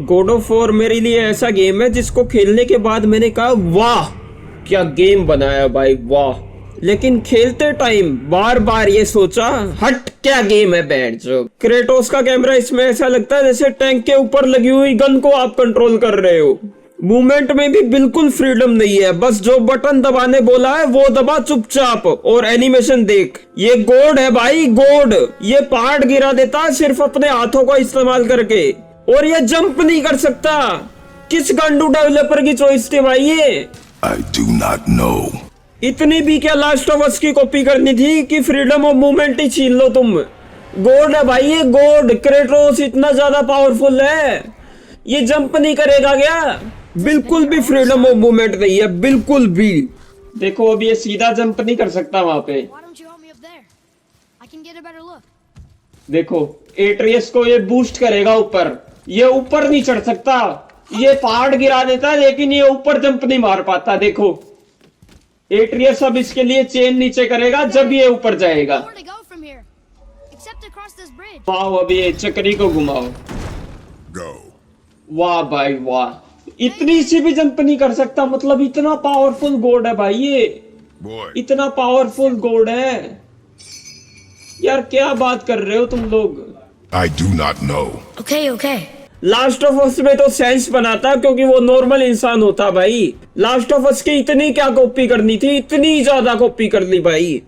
God of war मेरे लिए ऐसा गेम है जिसको खेलने के बाद मैंने कहा वाह क्या गेम बनाया भाई वाह, लेकिन खेलते टाइम बार बार ये सोचा हट क्या गेम है बैठ जो। क्रेटोस का कैमरा इसमें ऐसा लगता है जैसे टैंक के ऊपर लगी हुई गन को आप कंट्रोल कर रहे हो। मूवमेंट में भी बिल्कुल फ्रीडम नहीं है, बस जो बटन दबाने बोला है वो दबा चुपचाप और एनिमेशन देख। ये गोड है भाई गोड, ये पहाड़ गिरा देता सिर्फ अपने हाथों का इस्तेमाल करके, और ये जंप नहीं कर सकता। किस गांडू डेवलपर की चॉइस थी भाई ये? I do not know. इतनी भी क्या लास्ट ऑफ अस की कॉपी करनी थी कि फ्रीडम ऑफ मूवमेंट ही छीन लो तुम। गोड है भाई ये गोड, क्रेटोस इतना ज्यादा पावरफुल है, ये जंप नहीं करेगा क्या? बिल्कुल भी फ्रीडम ऑफ मूवमेंट नहीं है, बिल्कुल भी। देखो अब ये सीधा जंप नहीं कर सकता वहां पे। देखो एट्रियस को ये बूस्ट करेगा ऊपर, ये ऊपर नहीं चढ़ सकता, ये पहाड़ गिरा देता है लेकिन ये ऊपर जंप नहीं मार पाता। देखो एट्रियस अब इसके लिए चेन नीचे करेगा जब ये ऊपर जाएगा। वाह अब ये चक्री को घुमाओ। वाह भाई वाह, इतनी सी भी जंप नहीं कर सकता, मतलब इतना पावरफुल गॉड है भाई ये, इतना पावरफुल गॉड है यार। क्या बात कर रहे हो तुम लोग? I do not know. Okay. Last of us में तो सेंस बनाता क्योंकि वो नॉर्मल इंसान होता भाई। लास्ट ऑफ अस की इतनी क्या कॉपी करनी थी, इतनी ज्यादा कॉपी कर ली भाई।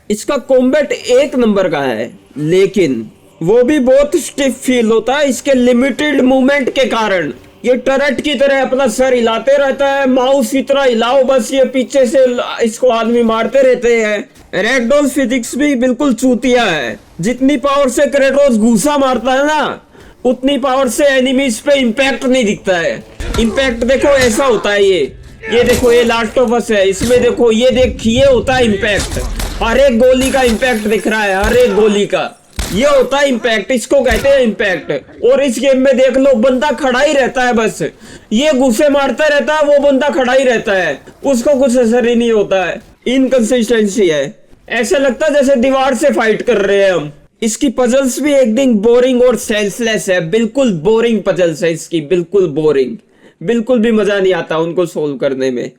इसका कॉम्बैट एक नंबर का है लेकिन वो भी बहुत स्टिफ फील होता है इसके लिमिटेड मूवमेंट के कारण। ये टरट की तरह अपना सर हिलाते रहता है, माउस की तरह हिलाओ बस, ये पीछे से इसको आदमी मारते रहते हैं। रैगडॉल फिजिक्स भी बिल्कुल चूतिया है, जितनी पावर से क्रेटोस घूसा मारता है ना उतनी पावर से एनिमीज पे इम्पैक्ट नहीं दिखता है। इम्पैक्ट देखो ऐसा होता है ये देखो ये लास्ट ऑफ अस है, इसमें देखो ये देखिए होता है इम्पैक्ट, हर एक गोली का इम्पैक्ट दिख रहा है, हर एक गोली का ये होता है इम्पैक्ट, इसको कहते हैं इम्पैक्ट। और इस गेम में देख लो बंदा खड़ा ही रहता है, बस ये घुसे मारता रहता है, वो बंदा खड़ा ही रहता है, उसको कुछ असर ही नहीं होता है। इनकंसिस्टेंसी है, ऐसा लगता है जैसे दीवार से फाइट कर रहे हैं हम। इसकी पजल्स भी एकदम बोरिंग और सेंसलेस है, बिल्कुल बोरिंग पजल्स है इसकी, बिल्कुल बोरिंग, बिल्कुल भी मजा नहीं आता उनको सोल्व करने में।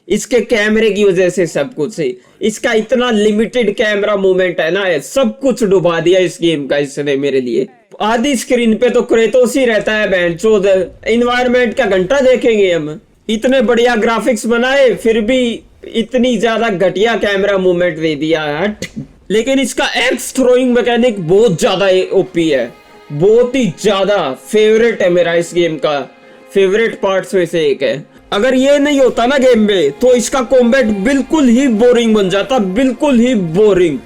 इसके कैमरे की वजह से सब कुछ है, इसका इतना लिमिटेड कैमरा मूवमेंट है ना, सब कुछ डुबा दिया इस गेम का इसने मेरे लिए। आधी स्क्रीन पे तो क्रेटोस ही रहता है बैंड चोद, इन्वायरमेंट का घंटा देखेंगे हम। इतने बढ़िया ग्राफिक्स बनाए फिर भी इतनी ज्यादा घटिया कैमरा मूवमेंट दे दिया हट। लेकिन इसका एक्स थ्रोइंग मैकेनिक बहुत ज्यादा ओपी है, बहुत ही ज्यादा फेवरेट है मेरा, इस गेम का फेवरेट पार्ट्स में से एक है। अगर ये नहीं होता ना गेम में तो इसका कॉम्बैट बिल्कुल ही बोरिंग बन जाता, बिल्कुल ही बोरिंग।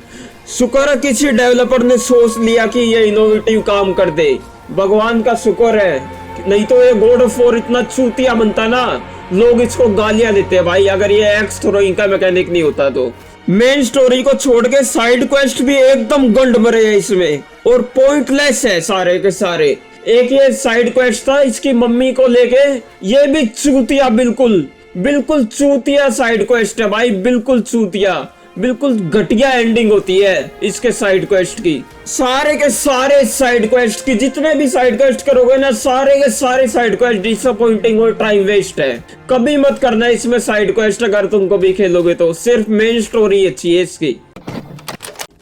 शुक्र है किसी डेवलपर ने सोच लिया कि ये इनोवेटिव काम कर दे, भगवान का शुक्र है, नहीं तो ये गॉड ऑफ वॉर इतना चूतिया बनता ना, लोग इसको गालियां देते भाई अगर ये एक्स थ्रोइंग का मैकेनिक नहीं होता तो। मेन स्टोरी को छोड़ के साइड क्वेस्ट भी एकदम गंड मरे है इसमें और पॉइंटलेस है सारे के सारे। एक ये साइड क्वेस्ट था इसकी मम्मी को लेके, ये भी चूतिया, बिल्कुल चूतिया साइड क्वेस्ट है भाई, बिल्कुल चूतिया, बिल्कुल घटिया एंडिंग होती है इसके साइड क्वेस्ट की। सारे के सारे साइड क्वेस्ट की जितने भी साइड क्वेस्ट करोगे ना, सारे के सारे साइड क्वेस्ट डिसअपॉइंटिंग और टाइम वेस्ट है। कभी मत करना इसमें साइड क्वेस्ट, अगर तुमको भी खेलोगे तो। सिर्फ मेन स्टोरी अच्छी है इसकी,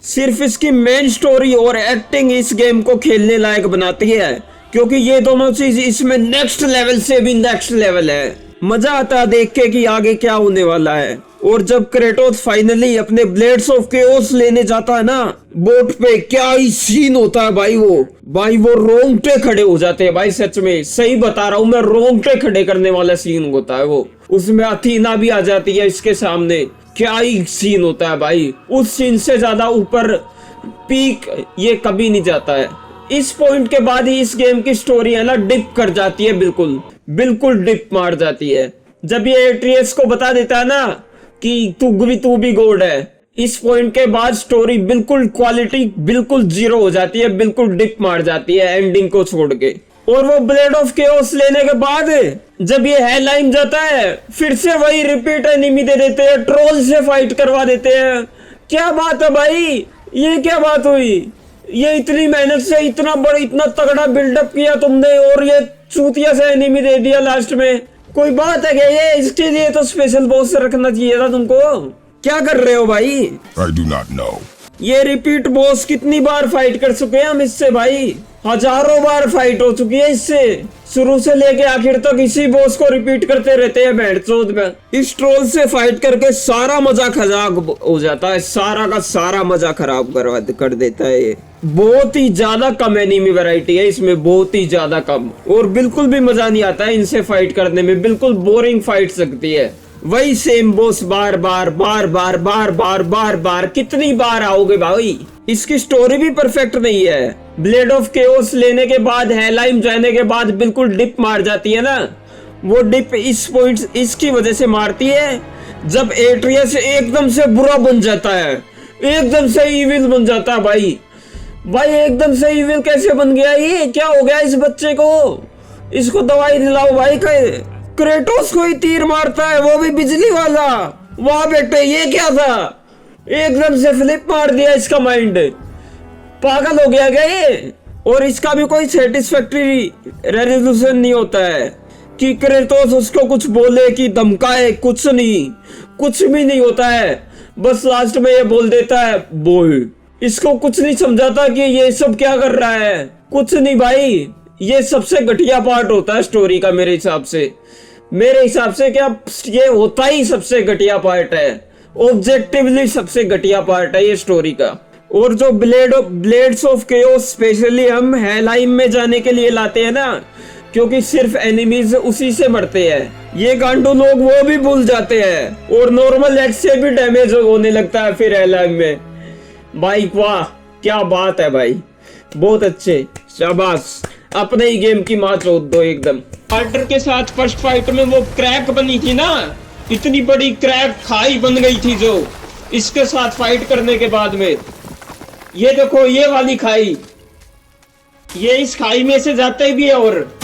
सिर्फ इसकी मेन स्टोरी और एक्टिंग इस गेम को खेलने लायक बनाती है, क्योंकि ये दोनों चीज इसमें नेक्स्ट लेवल से भी नेक्स्ट लेवल है। मजा आता है देख के कि आगे क्या होने वाला है। और जब क्रेटोस फाइनली अपने ब्लेड्स ऑफ केओस लेने जाता है ना बोट पे, क्या ही सीन होता है भाई वो रोंगटे खड़े हो जाते हैं भाई, सच में सही बता रहा हूँ मैं, रोंगटे खड़े करने वाला सीन होता है वो। उसमें अथीना भी आ जाती है इसके सामने, क्या ही सीन होता है भाई, उस सीन से ज्यादा ऊपर पीक ये कभी नहीं जाता है। इस पॉइंट के बाद ही इस गेम की स्टोरी है ना डिप कर जाती है, बिल्कुल डिप मार जाती है। जब ये एट्रियस को बता देता है ना कि तू भी गॉड है, इस पॉइंट के बाद स्टोरी बिल्कुल क्वालिटी बिल्कुल जीरो हो जाती है, बिल्कुल डिप मार जाती है एंडिंग को छोड़ के। और वो ब्लेड ऑफ केओस लेने के बाद जब ये हेडलाइन जाता है फिर से वही रिपीट एनिमी दे देते हैं, ट्रोल से फाइट करवा देते हैं। क्या बात है भाई, ये क्या बात हुई? ये इतनी मेहनत से इतना बड़ा इतना तगड़ा बिल्डअप किया तुमने और ये चूतिया से एनिमी दे दिया लास्ट में। कोई बात है क्या ये? इसके लिए तो स्पेशल बॉस रखना चाहिए था तुमको। क्या कर रहे हो भाई? I do not know. ये रिपीट बॉस कितनी बार फाइट कर चुके हैं हम इससे भाई, हजारों बार फाइट हो चुकी है इससे। शुरू से लेके आखिर तक इसी बॉस को रिपीट करते रहते हैं भेड़चोद में। इस ट्रोल से फाइट करके सारा मजा खराब हो जाता है, सारा का सारा मजा खराब कर देता है ये। बहुत ही ज्यादा कम एनिमी वैरायटी है इसमें, बहुत ही ज्यादा कम, और बिल्कुल भी मजा नहीं आता है इनसे फाइट करने में। बिल्कुल बोरिंग फाइट सकती है, वही सेम बॉस बार बार बार बार बार बार बार बार। कितनी बार आओगे भाई? इसकी स्टोरी भी परफेक्ट नहीं है। ब्लेड ऑफ केओस लेने के बाद, हेलाइम जाने के बाद बिल्कुल डिप मार जाती है ना, वो डिप इस पॉइंट इसकी वजह से मारती है जब एट्रियस एकदम से बुरा बन जाता है, एकदम से इविल बन जाता है भाई। भाई एकदम से इविल कैसे बन गया ये? क्या हो गया इस बच्चे को? इसको दवाई दिलाओ भाई। क्रेटोस को ही तीर मारता है, वो भी बिजली वाला। वाह बेटे, ये क्या था? एकदम से फ्लिप मार दिया इसका माइंड। पागल हो गया क्या ये? और इसका भी कोई सेटिस्फैक्टरी रेजोल्यूशन नहीं होता है कि क्रेटोस उसको कुछ बोले कि धमकाए, कुछ नहीं, कुछ भी नहीं होता है। बस लास्ट में ये बोल देता है बोल। इसको कुछ नहीं समझाता कि ये सब क्या कर रहा है, कुछ नहीं भाई। ये सबसे घटिया पार्ट होता है स्टोरी का मेरे हिसाब से। मेरे हिसाब से क्या ये होता ही सबसे घटिया पार्ट है, ऑब्जेक्टिवली सबसे घटिया पार्ट है ये स्टोरी का। और जो ब्लेड्स ऑफ केओस स्पेशली हम हेलाइम में जाने के लिए लाते हैं ना, क्योंकि सिर्फ एनिमीज उसी से मरते हैं। ये गांडू लोग वो भी भूल जाते हैं और नॉर्मल एक्स से भी डैमेज होने लगता है फिर हेलाइम में। भाई वाह, क्या बात है भाई, बहुत अच्छे, शाबाश। अपने ही गेम की माँ चोद दो एकदम। पार्टर के साथ फर्स्ट फाइट में वो क्रैक बनी थी ना, इतनी बड़ी क्रैक खाई बन गई थी जो इसके साथ फाइट करने के बाद में। ये देखो ये वाली खाई, ये इस खाई में से जाता ही भी है। और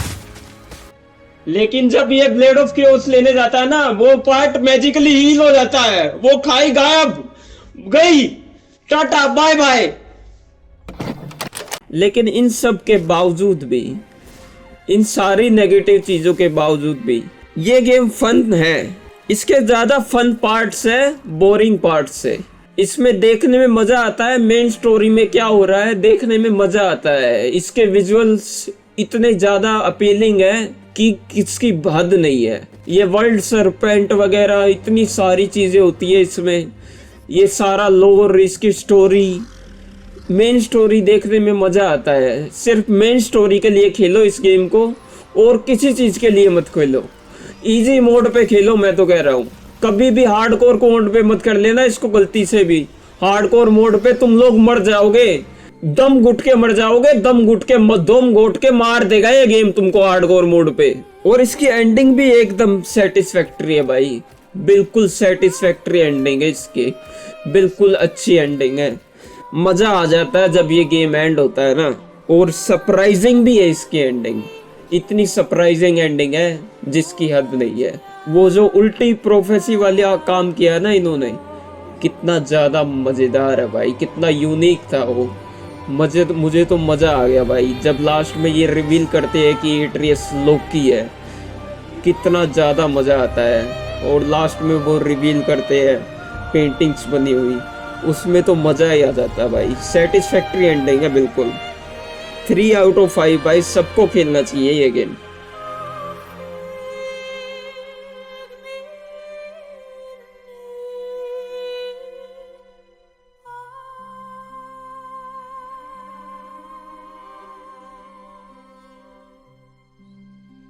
लेकिन जब ये ब्लेड ऑफ केओस लेने जाता है ना, वो पार्ट मैजिकली हील हो जाता है, वो खाई गायब गई, टाटा बाय बाय। लेकिन इन सब के बावजूद भी, इन सारी नेगेटिव चीजों के बावजूद भी ये गेम फन है। इसके ज्यादा फन पार्ट्स है बोरिंग पार्ट्स से। इसमें देखने में मजा आता है, मेन स्टोरी में क्या हो रहा है देखने में मजा आता है। इसके विजुअल्स इतने ज्यादा अपीलिंग है कि किसकी हद नहीं है। ये वर्ल्ड सरपेंट वगैरह इतनी सारी चीजें होती है इसमें, ये सारा लोर, इसकी स्टोरी, मेन स्टोरी देखने में मजा आता है। सिर्फ मेन स्टोरी के लिए खेलो इस गेम को, और किसी चीज के लिए मत खेलो। इजी मोड पे खेलो, मैं तो कह रहा हूँ। कभी भी हार्डकोर मोड पे मत कर लेना इसको गलती से भी। हार्डकोर मोड पे तुम लोग मर जाओगे, दम घुट के मर जाओगे, दम घोट के मार देगा ये गेम तुमको हार्डकोर मोड पे। और इसकी एंडिंग भी एकदम सेटिस्फैक्टरी है भाई, बिल्कुल सेटिस्फैक्टरी एंडिंग है इसकी, बिल्कुल अच्छी एंडिंग है। मजा आ जाता है जब ये गेम एंड होता है ना। और सरप्राइजिंग भी है इसकी एंडिंग, इतनी सरप्राइजिंग एंडिंग है जिसकी हद नहीं है। वो जो उल्टी प्रोफेसी वाला काम किया ना इन्होंने, कितना ज्यादा मजेदार है भाई, कितना यूनिक था वो। मुझे तो मजा आ गया भाई जब लास्ट में ये रिवील करते हैं कि एट्रियस लोकी है, कितना ज्यादा मजा आता है। और लास्ट में वो रिवील करते हैं पेंटिंग्स बनी हुई, उसमें तो मजा ही आ जाता है भाई। सेटिस्फैक्टरी एंडिंग है बिल्कुल। 3 आउट ऑफ 5 भाई, सबको खेलना चाहिए ये गेम।